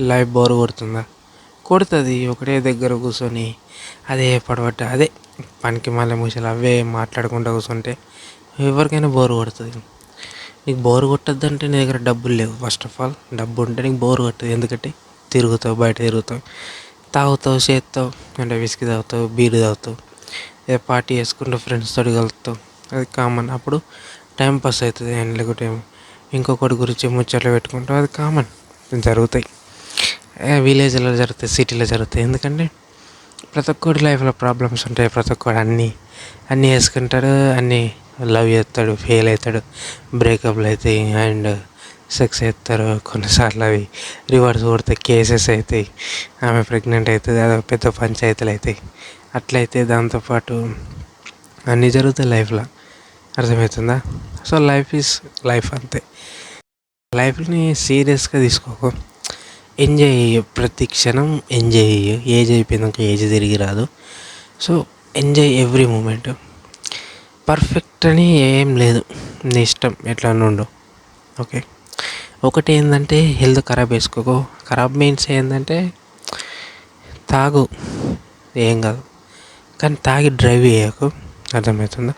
Life bore కొడుతుందా? కొడుతుంది. ఒకటే దగ్గర కూర్చొని అదే పడబట్ట అదే పనికి మళ్ళీ ముసలు అవే మాట్లాడుకుంటూ కూర్చుంటే ఎవరికైనా బోర్ కొడుతుంది. నీకు బోర్ కొట్టద్దంటే నీ దగ్గర డబ్బులు లేవు. ఫస్ట్ ఆఫ్ ఆల్ డబ్బు ఉంటే నీకు బోర్ కొట్టదు. ఎందుకంటే తిరుగుతావు, బయట తిరుగుతావు, తాగుతావు, చేస్తావు, అంటే విస్కీ తాగుతావు, బీరు తాగుతావు, ఏ పార్టీ చేసుకుంటూ ఫ్రెండ్స్ తోటి కలుగుతావు. అది కామన్. అప్పుడు టైం పాస్ అవుతుంది. అండ్ లేకుంటే ఇంకొకటి గురించి ముచ్చట్లు పెట్టుకుంటావు. అది కామన్, జరుగుతాయి. విలేజ్లో జరుగుతాయి, సిటీలో జరుగుతాయి. ఎందుకంటే ప్రతి ఒక్కరి లైఫ్లో ప్రాబ్లమ్స్ ఉంటాయి. ప్రతి ఒక్కడు అన్నీ వేసుకుంటాడు, అన్నీ లవ్ చేస్తాడు, ఫెయిల్ అవుతాడు, బ్రేకప్లు అవుతాయి, అండ్ సెక్స్ చేస్తారు. కొన్నిసార్లు అవి రివర్స్ కొడితే కేసెస్ అవుతాయి, ఆమె ప్రెగ్నెంట్ అవుతుంది, అదో పెద్ద పంచాయతీలు అవుతాయి. అట్లయితే దాంతోపాటు అన్నీ జరుగుతాయి లైఫ్లో. అర్థమవుతుందా? సో లైఫ్ ఈజ్ లైఫ్, అంతే. లైఫ్ని సీరియస్గా తీసుకోకు, ఎంజాయ్ చెయ్యి. ప్రతి క్షణం ఎంజాయ్ చెయ్యి. ఏజ్ అయిపోయినాక ఏజ్ తిరిగి రాదు. So enjoy every moment. Perfect అని ఏం లేదు, నీ ఇష్టం ఎట్లా ఉండు. ఓకే. ఒకటి ఏంటంటే హెల్త్ ఖరాబ్ వేసుకోకు. ఖరాబ్ మీన్స్ ఏంటంటే తాగు, ఏం కాదు, కానీ తాగి డ్రైవ్ చేయకు. అర్థమవుతుందా?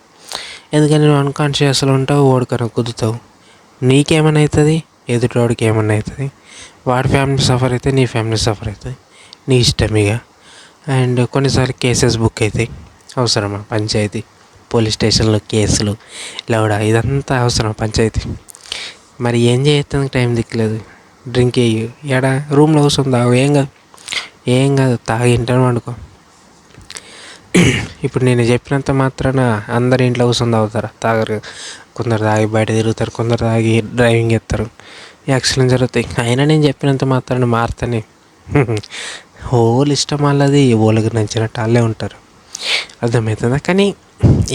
ఎందుకంటే నువ్వు అన్కాన్షియస్లో ఉంటావు, ఓడికన కుదుతావు. నీకేమైనా అవుతుంది, ఎదుటివాడికి ఏమన్నా అవుతుంది. వాడి ఫ్యామిలీ సఫర్ అయితే నీ ఫ్యామిలీ సఫర్ అవుతుంది. నీ ఇష్టం ఇక. అండ్ కొన్నిసార్లు కేసెస్ బుక్ అవుతాయి. అవసరమా పంచాయతీ? పోలీస్ స్టేషన్లో కేసులు, లౌడా, ఇదంతా అవసరం పంచాయతీ? మరి ఏం చేయడానికి టైం దిక్కులేదు. డ్రింక్ వేయు, ఎడ రూమ్లో కూర్చొని తాగు, ఏం కాదు తాగి ఇంటాను వండుకో. ఇప్పుడు నేను చెప్పినంత మాత్రాన అందరి ఇంట్లో కూర్చొని తాగుతారా? తాగరు. కొందరు తాగి బయట తిరుగుతారు, కొందరు తాగి డ్రైవింగ్ చేస్తారు, యాక్సిడెంట్ జరుగుతాయి. అయినా నేను చెప్పినంత మాత్రాన మారుతానే. హోల్ ఇష్టం వాళ్ళది, ఓళ్ళకి నచ్చినట్టు వాళ్ళే ఉంటారు. అర్థమవుతుందా? కానీ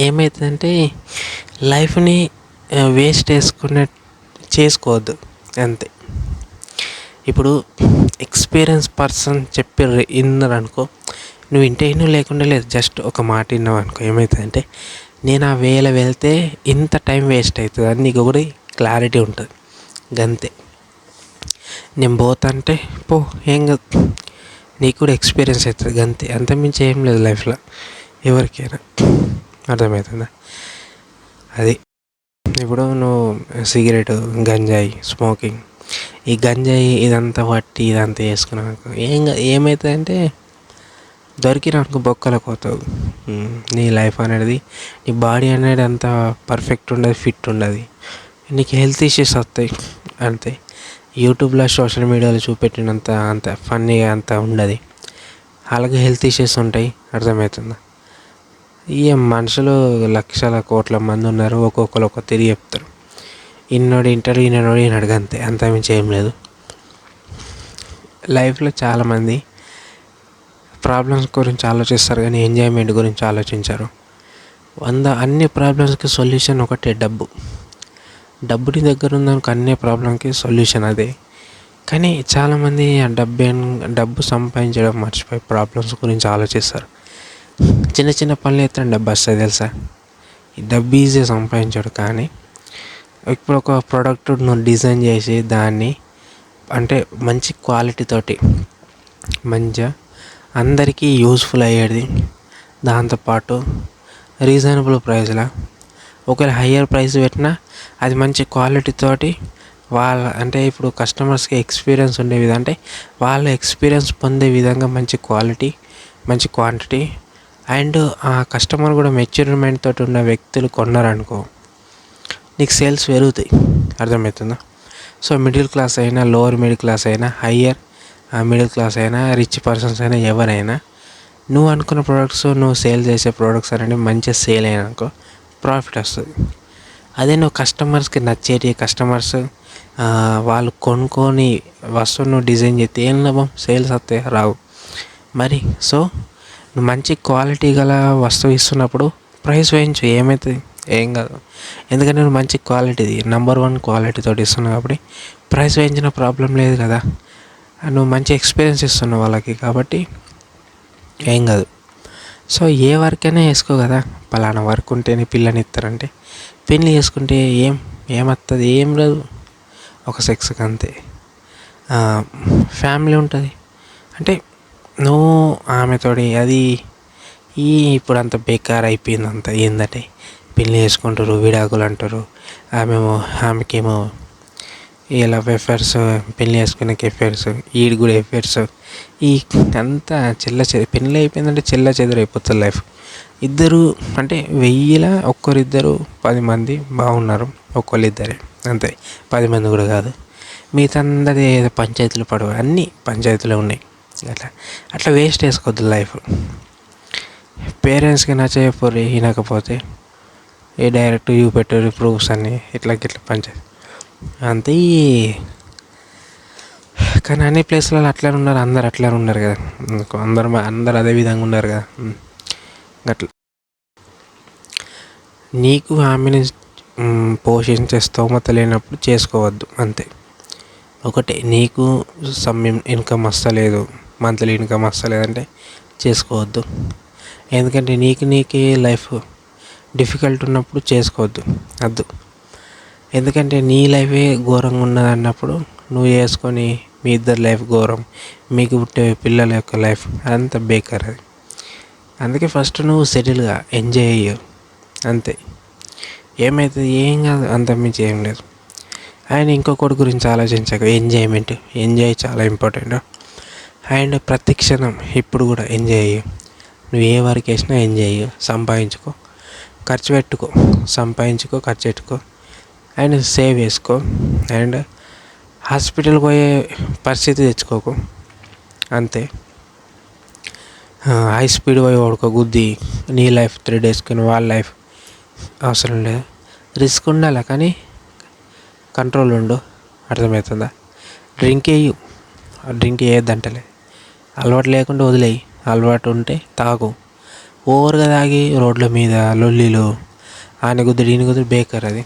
ఏమవుతుందంటే లైఫ్ని వేస్ట్ చేసుకోవద్దు, అంతే. ఇప్పుడు ఎక్స్పీరియన్స్ పర్సన్ చెప్పి విన్నారనుకో, నువ్వు ఇంటేనో లేకుండా లేదు, జస్ట్ ఒక మాట విన్నావు అనుకో, ఏమవుతుందంటే నేను ఆ వేళ వెళ్తే ఇంత టైం వేస్ట్ అవుతుంది అని నీకు కూడా క్లారిటీ ఉంటుంది. గంతే. నేను పోతాంటే పో, ఏం కాదు, నీకు కూడా ఎక్స్పీరియన్స్ అవుతుంది. గంతే, అంతమించి ఏం లేదు లైఫ్లో ఎవరికైనా. అర్థమవుతుందా? అది. ఇప్పుడు నువ్వు సిగరెట్, గంజాయి, స్మోకింగ్, ఈ గంజాయి ఇదంతా పట్టి ఇదంతా వేసుకున్నావు ఏమవుతుందంటే దొరికినాక బొక్కలకు పోతావు. నీ లైఫ్ అనేది, నీ బాడీ అనేది అంత పర్ఫెక్ట్ ఉండదు, ఫిట్ ఉండదు. నీకు హెల్త్ ఇష్యూస్ వస్తాయి, అంతే. యూట్యూబ్లో, సోషల్ మీడియాలో చూపెట్టినంత అంత ఫన్నీగా అంత ఉండదు. అలాగే హెల్త్ ఇష్యూస్ ఉంటాయి. అర్థమవుతుందా? ఈ మనుషులు లక్షల కోట్ల మంది ఉన్నారు, ఒక్కొక్కరు ఒక్కొక్క తిరిగి చెప్తారు. ఇన్నోడు ఇంటాడు, ఈయనోడు ఈయనడు, అంతే. అంతమించి ఏం లేదు. లైఫ్లో చాలామంది ప్రాబ్లమ్స్ గురించి ఆలోచిస్తారు, కానీ ఎంజాయ్మెంట్ గురించి ఆలోచించారు. అన్ని ప్రాబ్లమ్స్కి సొల్యూషన్ ఒకటే, డబ్బు. డబ్బు నీ దగ్గర ఉందనుకో అన్ని ప్రాబ్లంకి సొల్యూషన్ అదే. కానీ చాలామంది ఆ డబ్బు సంపాదించడం మర్చిపోయి ప్రాబ్లమ్స్ గురించి ఆలోచిస్తారు. చిన్న చిన్న పనులు చేస్తే డబ్బు వస్తుంది, తెలుసా? ఈ డబ్బు ఈజీగా సంపాదించాడు. కానీ ఇప్పుడు ఒక ప్రోడక్ట్ నువ్వు డిజైన్ చేసి దాన్ని అంటే మంచి క్వాలిటీతోటి మంచిగా అందరికీ యూస్ఫుల్ అయ్యేది, దాంతోపాటు రీజనబుల్ ప్రైస్లో, ఒకవేళ హయ్యర్ ప్రైస్ పెట్టినా అది మంచి క్వాలిటీతోటి అంటే ఇప్పుడు కస్టమర్స్కి ఎక్స్పీరియన్స్ ఉండే విధంగా, అంటే వాళ్ళ ఎక్స్పీరియన్స్ పొందే విధంగా మంచి క్వాలిటీ, మంచి క్వాంటిటీ, అండ్ ఆ కస్టమర్ కూడా మెచ్యూర్మెంట్ తోటి ఉన్న వ్యక్తులు కొన్నారనుకో, నీకు సేల్స్ పెరుగుతాయి. అర్థమవుతుందా? సో మిడిల్ క్లాస్ అయినా, లోవర్ మిడిల్ క్లాస్ అయినా, హయ్యర్ మిడిల్ క్లాస్ అయినా, రిచ్ పర్సన్స్ అయినా, ఎవరైనా నువ్వు అనుకున్న ప్రోడక్ట్స్, నువ్వు సేల్ చేసే ప్రోడక్ట్స్ అనేవి మంచిగా సేల్ అయినాకో ప్రాఫిట్ వస్తుంది. అదే నువ్వు కస్టమర్స్కి నచ్చేటి, కస్టమర్స్ వాళ్ళు కొనుక్కొని వస్తువును నువ్వు డిజైన్ చేస్తే ఏం లాభం? సేల్స్ వస్తాయి? రావు. మరి సో నువ్వు మంచి క్వాలిటీ గల వస్తువు ఇస్తున్నప్పుడు ప్రైస్ వేయించు, ఏమవుతుంది? ఏం కాదు. ఎందుకంటే నువ్వు మంచి క్వాలిటీది, నెంబర్ 1 క్వాలిటీతో ఇస్తున్నావు కాబట్టి ప్రైస్ వేయించిన ప్రాబ్లం లేదు కదా. నువ్వు మంచి ఎక్స్పీరియన్స్ ఇస్తున్నావు వాళ్ళకి, కాబట్టి ఏం కాదు. సో ఏ వర్క్ అయినా వేసుకో కదా. పలానా వర్క్ ఉంటేనే పిల్లని ఇస్తారంటే పెళ్ళి చేసుకుంటే ఏమవుతుంది? ఏం రాదు, ఒక సెక్స్కి, అంతే. ఫ్యామిలీ ఉంటుంది. అంటే నువ్వు ఆమెతోటి అది ఇప్పుడు అంత బేకార్ అయిపోయింది. అంత ఏంటంటే పెళ్ళి చేసుకుంటారు, విడాకులు అంటారు. ఆమెమో ఆమెకేమో ఇలా ఎఫైర్స్, పెళ్ళి చేసుకునే ఎఫైర్స్, ఈడు కూడా ఎఫైర్స్. ఈ అంతా పెళ్ళి అయిపోయిందంటే చెదరు అయిపోతుంది లైఫ్. ఇద్దరు అంటే 1000లో ఒక్కరిద్దరు 10 మంది బాగున్నారు, ఒక్కళ్ళిద్దరే అంతే. 10 మంది కూడా కాదు. మిగతా అందరి ఏదో పంచాయతీలు పడవ, అన్నీ పంచాయతీలో ఉన్నాయి. అట్లా అట్లా వేస్ట్ వేసుకోవద్దు లైఫ్. పేరెంట్స్కి నచ్చకపోతే వినకపోతే డైరెక్ట్ చూపెట్టారు ప్రూఫ్స్ అన్నీ ఇట్లా పంచాయతీ అంతే. కానీ అన్ని ప్లేస్లలో అట్లా ఉన్నారు, అందరు అట్లా ఉన్నారు కదా. అందరు అదే విధంగా ఉన్నారు కదా. అట్లా నీకు ఆమెని పోషించే స్తోమత లేనప్పుడు చేసుకోవద్దు అంతే. ఒకటే, నీకు ఇన్కమ్ వస్తలేదు, మంత్లీ ఇన్కమ్ వస్తలేదంటే చేసుకోవద్దు. ఎందుకంటే నీకే లైఫ్ డిఫికల్ట్ ఉన్నప్పుడు చేసుకోవద్దు. ఎందుకంటే నీ లైఫే ఘోరంగా ఉన్నది అన్నప్పుడు నువ్వు చేసుకొని మీ ఇద్దరు లైఫ్ ఘోరం, మీకు పుట్టే పిల్లల యొక్క లైఫ్ అదంతా బేకార్ అది. అందుకే ఫస్ట్ నువ్వు సెటిల్గా ఎంజాయ్ అయ్యు అంతే. ఏమవుతుంది, ఏం కాదు, అంతకుమించి ఏం లేదు. అండ్ ఇంకొకటి గురించి ఆలోచించక, ఎంజాయ్ చాలా ఇంపార్టెంట్. అండ్ ప్రతి క్షణం ఇప్పుడు కూడా ఎంజాయ్ అయ్యు. నువ్వు ఏ వర్క్ వేసినా ఎంజాయ్ అయ్యు. సంపాదించుకో, ఖర్చు పెట్టుకో, సంపాదించుకో, ఖర్చు పెట్టుకో, అండ్ సేవ్ చేసుకో. అండ్ హాస్పిటల్కి పోయే పరిస్థితి తెచ్చుకోకు అంతే. హై స్పీడ్ పోయి గుద్ది నీ లైఫ్ 3 డేస్కి వాళ్ళ లైఫ్ అవసరం లేదు. రిస్క్ ఉండాలి కానీ కంట్రోల్ ఉండు. అర్థమవుతుందా? డ్రింక్ వేయద్దంటలే, అలవాటు లేకుండా వదిలేయి. అలవాటు ఉంటే తాగు. ఓవర్గా తాగి రోడ్ల మీద లొల్లిలు, ఆయన కుదిరి ఈయన కుదిరి బేకార్ అది.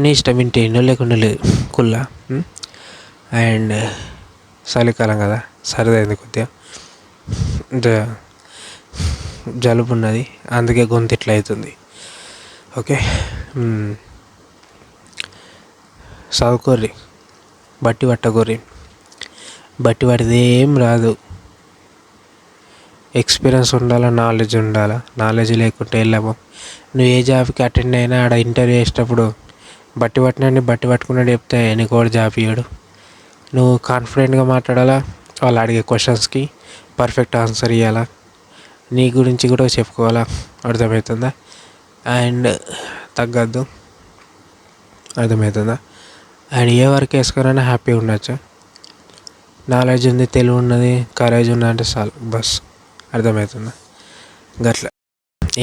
నీ ఇష్టం వింటే లేకుండా లేదు కుల్లా. అండ్ చలికాలం కదా, సరదైంది కొద్దిగా, జలుబు ఉన్నది, అందుకే గొంతు ఇట్లా అవుతుంది. ఓకే, చదువుకోర్రి, బట్టి పట్టకోర్రి. బట్టి పడితే ఏం రాదు. ఎక్స్పీరియన్స్ ఉండాలా, నాలెడ్జ్ ఉండాలా. నాలెడ్జ్ లేకుంటే వెళ్ళాము. నువ్వు ఏ జాబ్కి అటెండ్ అయినా ఆడ ఇంటర్వ్యూ చేసేటప్పుడు బట్టి పట్టుకున్నాడు చెప్తే నీకు కూడా జాబ్ ఇవ్వడు. నువ్వు కాన్ఫిడెంట్గా మాట్లాడాలా, వాళ్ళు అడిగే క్వశ్చన్స్కి పర్ఫెక్ట్ ఆన్సర్ ఇవ్వాలా, నీ గురించి కూడా చెప్పుకోవాలా. అర్థమవుతుందా? అండ్ తగ్గద్దు. అర్థమవుతుందా? అండ్ ఏ వర్క్ వేసుకోరైనా హ్యాపీగా ఉండొచ్చు. నాలెడ్జ్ ఉంది, తెలివి ఉన్నది, కరేజ్ ఉన్నదంటే చాలు, బస్. అర్థమవుతుందా? గట్లా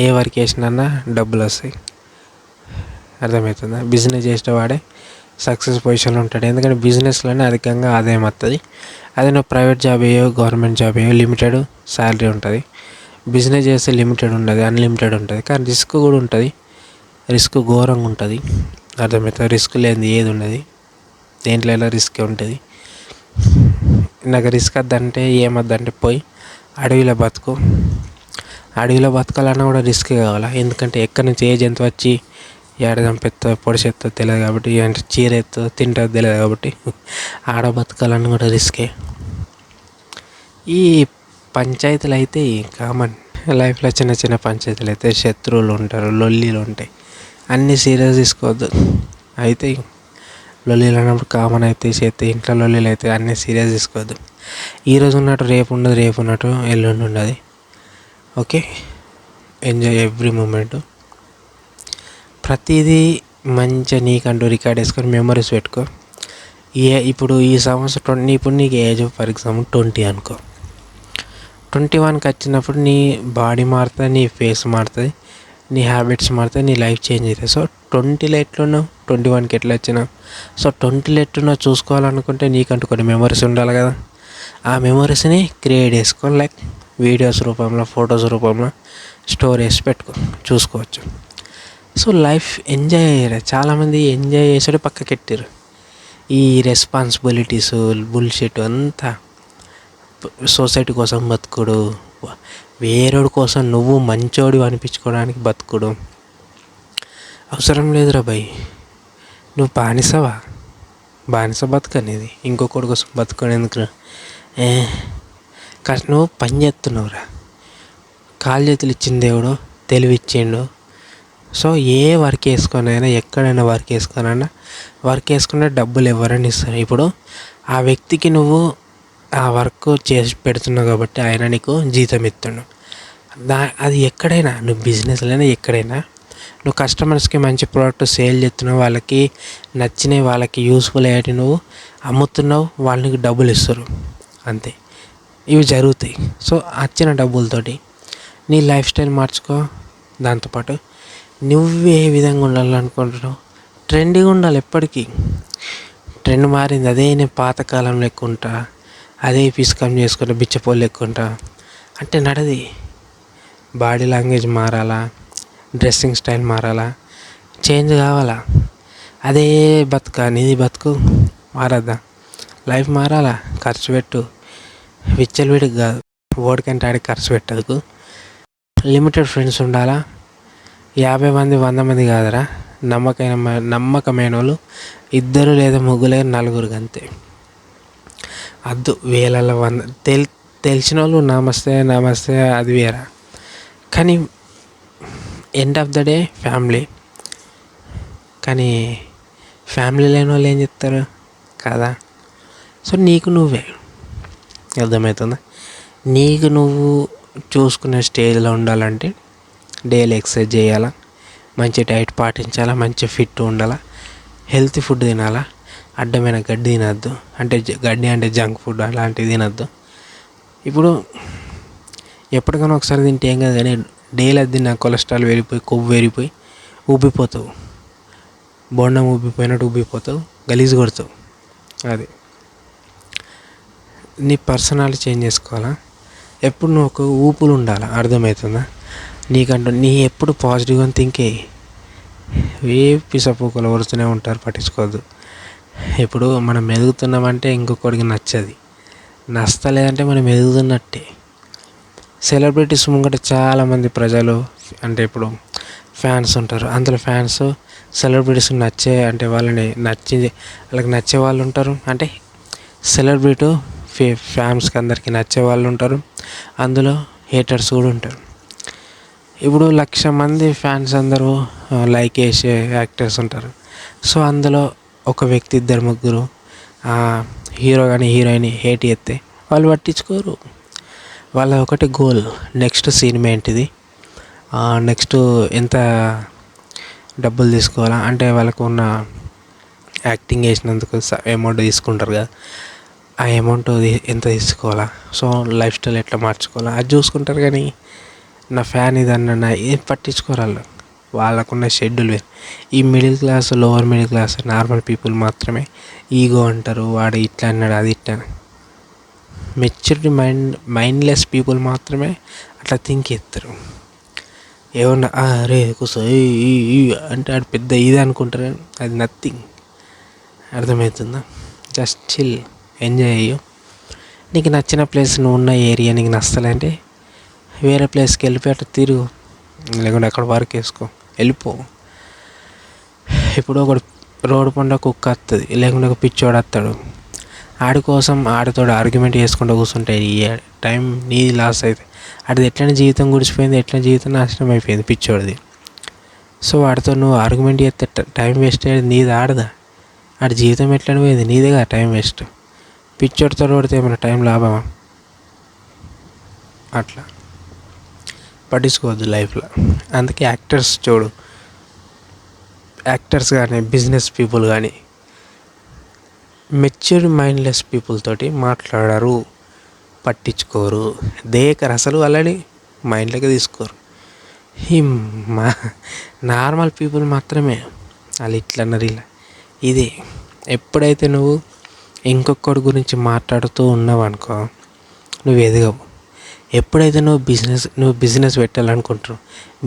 ఏ వర్క్ వేసినా డబ్బులు వస్తాయి. అర్థమవుతుందా? బిజినెస్ చేసేవాడే సక్సెస్ పొజిషన్లో ఉంటాడు. ఎందుకంటే బిజినెస్లోనే అధికంగా ఆదాయం వస్తుంది. అదే నువ్వు ప్రైవేట్ జాబ్ అయ్యో, గవర్నమెంట్ జాబ్ అయ్యో, లిమిటెడ్ శాలరీ ఉంటుంది. బిజినెస్ చేస్తే లిమిటెడ్ ఉండదు, అన్లిమిటెడ్ ఉంటుంది. కానీ రిస్క్ కూడా ఉంటుంది. రిస్క్ ఘోరంగా ఉంటుంది. అర్థమవుతుంది? రిస్క్ లేనిది ఏది ఉండదు. దేంట్లో రిస్కే ఉంటుంది. నాకు రిస్క్ వద్దంటే ఏమొద్దంటే పోయి అడవిలో బతకాలన్నా కూడా రిస్క్ కావాలా. ఎందుకంటే ఎక్కడి నుంచి ఏ జంతువు వచ్చి ఏడ చంపెత్తో పొడిచెత్తో తెలియదు కాబట్టి, అంటే చీర ఎత్తో తింటో తెలియదు కాబట్టి ఆడ బతకాలన్నా కూడా రిస్కే. ఈ పంచాయతీలు అయితే కామన్ లైఫ్లో. చిన్న చిన్న పంచాయతీలు అయితే శత్రువులు ఉంటారు, లొల్లీలు ఉంటాయి. అన్నీ సీరియస్ తీసుకోవద్దు. అయితే లొల్లీలు అన్నప్పుడు కామన్ అయితే చేస్తే, ఇంట్లో లొల్లీలు అయితే అన్నీ సీరియస్ తీసుకోవద్దు. ఈరోజు ఉన్నట్టు రేపు ఉండదు, రేపు ఉన్నట్టు ఎల్లుండి ఉండదు. Okay, enjoy every moment. ప్రతిదీ మంచిగా నీకంటూ రికార్డ్ వేసుకొని మెమరీస్ పెట్టుకో. ఇప్పుడు ఈ సంవత్సరం ఇప్పుడు నీకు ఏజ్ ఫర్ ఎగ్జాంపుల్ 20 అనుకో. 21కి వచ్చినప్పుడు నీ బాడీ మారుతుంది, నీ ఫేస్ మారుతుంది, నీ హ్యాబిట్స్ మారుతాయి, నీ లైఫ్ చేంజ్ అవుతుంది. సో 20లో ఎట్లున్నావు, 21కి ఎట్లా వచ్చినావు. సో 20లో ఎట్లున్నావు చూసుకోవాలనుకుంటే నీకంటూ కొన్ని మెమరీస్ ఉండాలి కదా. ఆ మెమరీస్ని క్రియేట్ చేసుకొని, లైక్ వీడియోస్ రూపంలో, ఫొటోస్ రూపంలో స్టోర్ చేసి పెట్టుకో, చూసుకోవచ్చు. సో లైఫ్ ఎంజాయ్ అయ్యారు. చాలామంది ఎంజాయ్ చేసాడు పక్కకెట్టారు. ఈ రెస్పాన్సిబిలిటీస్, బుల్షిట్ అంతా, సొసైటీ కోసం బతుకుడు, వేరేడు కోసం నువ్వు మంచోడు అనిపించుకోవడానికి బతుకుడు అవసరం లేదురా భయ్. నువ్వు బానిసవా? బానిస బతుకనేది ఇంకొకటి కోసం బతుకొని ఎందుకు? ఏ కష్ట నువ్వు పని చేస్తున్నావురా, కాలు చేతులు ఇచ్చిన దేవుడు తెలివి ఇచ్చిండు. సో ఏ వర్క్ వేసుకొనైనా ఎక్కడైనా వర్క్ వేసుకొనైనా వర్క్ వేసుకునే డబ్బులు ఎవరైనా ఇస్తారు. ఇప్పుడు ఆ వ్యక్తికి నువ్వు ఆ వర్క్ చేసి పెడుతున్నావు కాబట్టి ఆయన నీకు జీతం ఇస్తున్నాడు. అది ఎక్కడైనా నువ్వు బిజినెస్లోనే ఎక్కడైనా నువ్వు కస్టమర్స్కి మంచి ప్రోడక్ట్ సేల్ చేస్తున్నావు, వాళ్ళకి నచ్చినవి వాళ్ళకి యూస్ఫుల్ అయ్యేటి నువ్వు అమ్ముతున్నావు, వాళ్ళకి డబ్బులు ఇస్తారు అంతే. ఇవి జరుగుతాయి. సో వచ్చిన డబ్బులతోటి నీ లైఫ్ స్టైల్ మార్చుకో. దాంతోపాటు నువ్వు ఏ విధంగా ఉండాలనుకుంటున్నావు, ట్రెండీగా ఉండాలి ఎప్పటికీ. ట్రెండ్ మారింది, అదే నేను పాతకాలం లెక్కుంటా, అదే పిస్కం చేసుకుంటా బిచ్చపోలు లెక్కుంటా అంటే నడది. బాడీ లాంగ్వేజ్ మారాలా, డ్రెస్సింగ్ స్టైల్ మారాలా, చేంజ్ కావాలా. అదే బతుక నీది బతుకు మారద్దా? లైఫ్ మారాలా, ఖర్చు పెట్టు. విచ్చలవిడికి కాదు, ఓడికంటే ఆడికి ఖర్చు పెట్టదుకు. లిమిటెడ్ ఫ్రెండ్స్ ఉండాలా. 50 మంది 100 మంది కాదురా, నమ్మకమైన వాళ్ళు 2 లేదా 3 లేదా 4 అంతే. అద్దు వేలలో 100 తెలిసిన వాళ్ళు నమస్తే నమస్తే అది వేరా. కానీ end of the day family. కానీ ఫ్యామిలీ లేని వాళ్ళు ఏం చెప్తారు కదా. సో నీకు నువ్వే, అర్థమవుతుందా? నీకు నువ్వు చూసుకునే స్టేజ్లో ఉండాలంటే డైలీ ఎక్సర్సైజ్ చేయాలా, మంచి డైట్ పాటించాలా, మంచి ఫిట్ ఉండాలా, హెల్తీ ఫుడ్ తినాలా, అడ్డమైన గడ్డి తినద్దు. అంటే గడ్డి అంటే జంక్ ఫుడ్ అలాంటివి తినద్దు. ఇప్పుడు ఎప్పటికైనా ఒకసారి తింటే ఏం కాదు, కానీ డైలీ అది తిన్నా కొలెస్ట్రాల్ పెరిగిపోయి కొవ్వు పెరిగిపోయి ఉబ్బిపోతావు. బొండం ఉబ్బిపోయినట్టు ఉబ్బిపోతావు, గలీజ్ కొడతావు. అది నీ పర్సనాలిటీ చేంజ్ చేసుకోవాలా. ఎప్పుడు నువ్వు ఒక ఊపులు ఉండాలి, అర్థమవుతుందా? నీకంటూ ఎప్పుడు పాజిటివ్గా థింక్ అయ్యి. ఏ పిసపూకలు వరుస్తూనే ఉంటారు, పట్టించుకోవద్దు. ఇప్పుడు మనం ఎదుగుతున్నామంటే ఇంకొకరికి నచ్చది, నచ్చలేదంటే మనం ఎదుగుతున్నట్టే. సెలబ్రిటీస్ ముంగట చాలామంది ప్రజలు అంటే ఇప్పుడు ఫ్యాన్స్ ఉంటారు. అందులో ఫ్యాన్స్ సెలబ్రిటీస్కి అంటే వాళ్ళకి నచ్చే వాళ్ళు ఉంటారు. అంటే సెలబ్రిటీ ఫ్యాన్స్కి అందరికీ నచ్చే వాళ్ళు ఉంటారు, అందులో హేటర్స్ కూడా ఉంటారు. ఇప్పుడు 1,00,000 మంది ఫ్యాన్స్ అందరూ లైక్ చేసే యాక్టర్స్ ఉంటారు. సో అందులో ఒక వ్యక్తి 2-3 హీరో కానీ హీరోయిన్ హేట్ చేస్తే వాళ్ళు పట్టించుకోరు. వాళ్ళ ఒకటి గోల్, నెక్స్ట్ సినిమా ఏంటిది, నెక్స్ట్ ఎంత డబ్బులు తీసుకోవాలా, అంటే వాళ్ళకు ఉన్న యాక్టింగ్ చేసినందుకు అమౌంట్ తీసుకుంటారు కదా, ఆ అమౌంట్ ఎంత తీసుకోవాలా, సో లైఫ్ స్టైల్ ఎట్లా మార్చుకోవాలా అది చూసుకుంటారు. కానీ నా ఫ్యాన్ ఇదన్నా ఏం పట్టించుకోరు. వాళ్ళకున్న షెడ్యూల్ వేరు. ఈ middle class, lower middle class, normal people మాత్రమే ఈగో అంటారు, వాడు ఇట్లా అన్నాడు అది ఇట్లా. మెచ్యూరిటీ మైండ్లెస్ పీపుల్ మాత్రమే అట్లా థింక్ చేస్తారు. ఏమన్నా అరే కూర్చో అంటే అది పెద్ద ఇది అనుకుంటారు, అది నథింగ్. అర్థమవుతుందా? జస్ట్ చిల్, ఎంజాయ్ అయ్యో. నీకు నచ్చిన ప్లేస్, నువ్వు ఉన్న ఏరియా నీకు నచ్చలేంటే వేరే ప్లేస్కి వెళ్ళిపోయి అట్లా తిరుగు, లేకుంటే అక్కడ వర్క్ వేసుకో, వెళ్ళిపో. ఇప్పుడు ఒకడు రోడ్డు పంట కుక్క వస్తుంది, లేకుంటే ఒక పిచ్చోడు వస్తాడు, ఆడి కోసం ఆడితో ఆర్గ్యుమెంట్ చేసుకుంటూ కూర్చుంటే టైం నీది లాస్ అవుతుంది. ఆడిది ఎట్లనే జీవితం గుడిచిపోయింది, ఎట్లా జీవితం నాశనం అయిపోయింది పిచ్చోడిది. సో వాడితో నువ్వు ఆర్గ్యుమెంట్ చేస్తే టైం వేస్ట్ అయ్యేది నీది, ఆడదా. ఆడి జీవితం ఎట్లనే పోయింది, నీదే కదా టైం వేస్ట్. పిచ్చోడితో పడితే ఏమైనా టైం లాభమా? అట్లా పట్టించుకోవద్దు లైఫ్లో. అందుకే యాక్టర్స్ చూడు, యాక్టర్స్ కానీ బిజినెస్ పీపుల్ కానీ మెచ్యూర్ మైండ్లెస్ పీపుల్ తోటి మాట్లాడరు, పట్టించుకోరు, దేకరు, అసలు వాళ్ళని మైండ్లోకి తీసుకోరు. ఈ నార్మల్ పీపుల్ మాత్రమే వాళ్ళు ఇట్లా అన్నారు ఇలా ఇది. ఎప్పుడైతే నువ్వు ఇంకొకటి గురించి మాట్లాడుతూ ఉన్నావు అనుకో, నువ్వు ఎదగవు. ఎప్పుడైతే నువ్వు బిజినెస్ పెట్టాలనుకుంటున్నావు,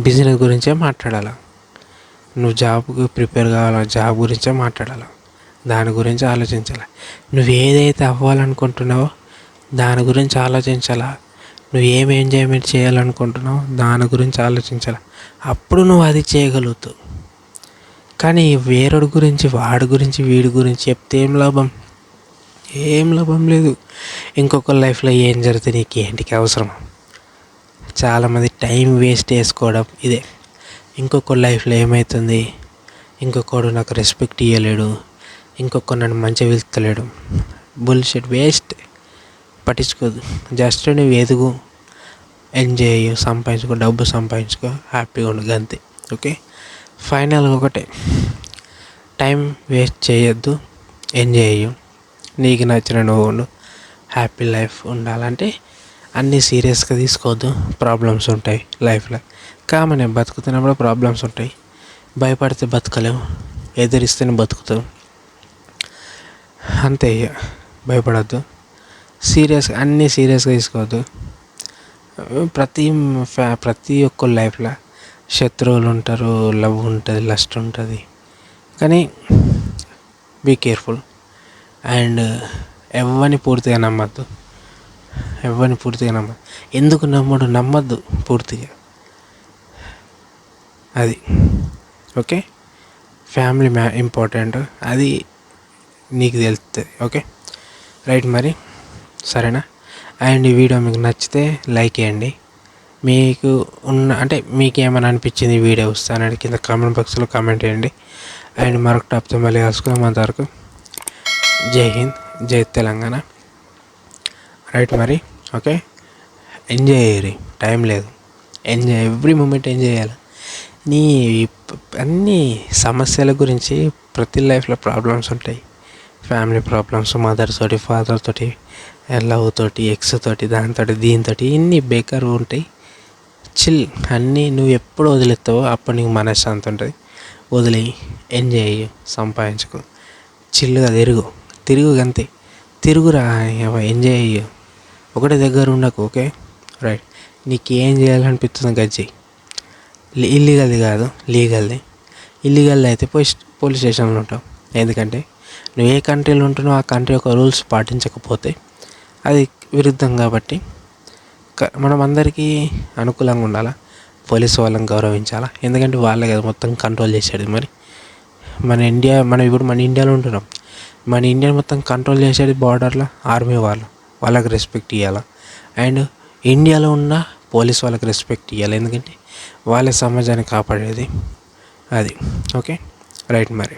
బిజినెస్ గురించే మాట్లాడాలి. నువ్వు జాబ్కి ప్రిపేర్ కావాలా, జాబ్ గురించే మాట్లాడాలి, దాని గురించి ఆలోచించాలి. నువ్వు ఏదైతే అవ్వాలనుకుంటున్నావో దాని గురించి ఆలోచించాలా. నువ్వు ఏం ఎంజాయ్మెంట్ చేయాలనుకుంటున్నావో దాని గురించి ఆలోచించాలి. అప్పుడు నువ్వు అది చేయగలుగుతావు. కానీ వేరొడి గురించి, వాడి గురించి, వీడి గురించి చెప్తే ఏం లాభం? ఏం లాభం లేదు. ఇంకొక లైఫ్లో ఏం జరిగితే నీకు ఏంటికి అవసరం? చాలామంది టైం వేస్ట్ చేసుకోవడం ఇదే. ఇంకొక లైఫ్లో ఏమవుతుంది, ఇంకొకడు నాకు రెస్పెక్ట్ ఇవ్వలేడు, ఇంకొకడు నన్ను మంచిగా పిలుస్తలేడు, బుల్షిట్, వేస్ట్. పట్టించుకోదు. జస్ట్ నువ్వు ఎదుగు, ఎంజాయ్, సంపాదించుకో, డబ్బు సంపాదించుకో, హ్యాపీగా ఉండు, అంతే. ఓకే, ఫైనల్గా ఒకటే, టైం వేస్ట్ చేయొద్దు, ఎంజాయ్, నీకు నచ్చిన నువ్వు ఉండు, హ్యాపీ లైఫ్ ఉండాలంటే అన్నీ సీరియస్గా తీసుకోవద్దు. ప్రాబ్లమ్స్ ఉంటాయి లైఫ్లో, కామనే. బతుకుతున్నప్పుడు ప్రాబ్లమ్స్ ఉంటాయి. భయపడితే బతకలేము, ఎదిరిస్తేనే బతుకుతాం, అంతే. ఇక భయపడద్దు, అన్నీ సీరియస్గా తీసుకోవద్దు. ప్రతి ఒక్క లైఫ్లో శత్రువులు ఉంటారు, లవ్ ఉంటుంది, లస్ట్ ఉంటుంది. కానీ బీ కేర్ఫుల్. అండ్ ఎవరిని పూర్తిగా నమ్మద్దు. ఎందుకు నమ్మద్దు పూర్తిగా, అది. ఓకే, ఫ్యామిలీ ఇంపార్టెంట్, అది నీకు తెలుస్తుంది. ఓకే, రైట్, మరి సరేనా? అండ్ ఈ వీడియో మీకు నచ్చితే లైక్ చేయండి. మీకు మీకు ఏమైనా అనిపించింది ఈ వీడియో వస్తానండి కింద కామెంట్ బాక్స్లో కామెంట్ చేయండి. అండ్ మరొక టాప్తో మళ్ళీ కలుసుకున్నాం. అంతవరకు జై హింద్, జై తెలంగాణ. రైట్, మరి ఓకే, ఎంజాయ్ చేయరు, టైం లేదు, ఎవ్రీ మూమెంట్ ఎంజాయ్ చేయాలి. నీ అన్ని సమస్యల గురించి, ప్రతి లైఫ్లో ప్రాబ్లమ్స్ ఉంటాయి. ఫ్యామిలీ ప్రాబ్లమ్స్, మదర్ తోటి, ఫాదర్ తోటి, లవ్ తోటి, ఎక్స్ తోటి, దీంతో ఇన్ని బేకార్ ఉంటాయి. చిల్, అన్నీ నువ్వు ఎప్పుడు వదిలేస్తావో అప్పుడు నీకు మనశ్శాంతి ఉంటుంది. వదిలేయి, ఎంజాయ్, సంపాదించుకో, చిల్లుగా తిరుగు అంతే. తిరుగురా, ఎంజాయ్ అయ్యి, ఒకటే దగ్గర ఉండకు. Okay, right. నీకు ఏం చేయాలనిపిస్తుంది గజ్జి, ఇల్లీగల్ది కాదు, లీగల్ది. ఇల్లీగల్ది అయితే పోలీస్ స్టేషన్లో ఉంటావు. ఎందుకంటే నువ్వు ఏ కంట్రీలో ఉంటున్నావు, ఆ కంట్రీ యొక్క రూల్స్ పాటించకపోతే అది విరుద్ధం. కాబట్టి మనం అందరికీ అనుకూలంగా ఉండాలా, పోలీసు వాళ్ళని గౌరవించాలా. ఎందుకంటే వాళ్ళే కదా మొత్తం కంట్రోల్ చేసేది. మరి మన ఇండియాలో ఉంటున్నాం. మన ఇండియాని మొత్తం కంట్రోల్ చేసేది బార్డర్లో ఆర్మీ వాళ్ళకి రెస్పెక్ట్ ఇవ్వాలా. అండ్ ఇండియాలో ఉన్న పోలీస్ వాళ్ళకి రెస్పెక్ట్ ఇవ్వాలి. ఎందుకంటే వాళ్ళే సమాజాన్ని కాపాడేది, అది. ఓకే, రైట్, మరి.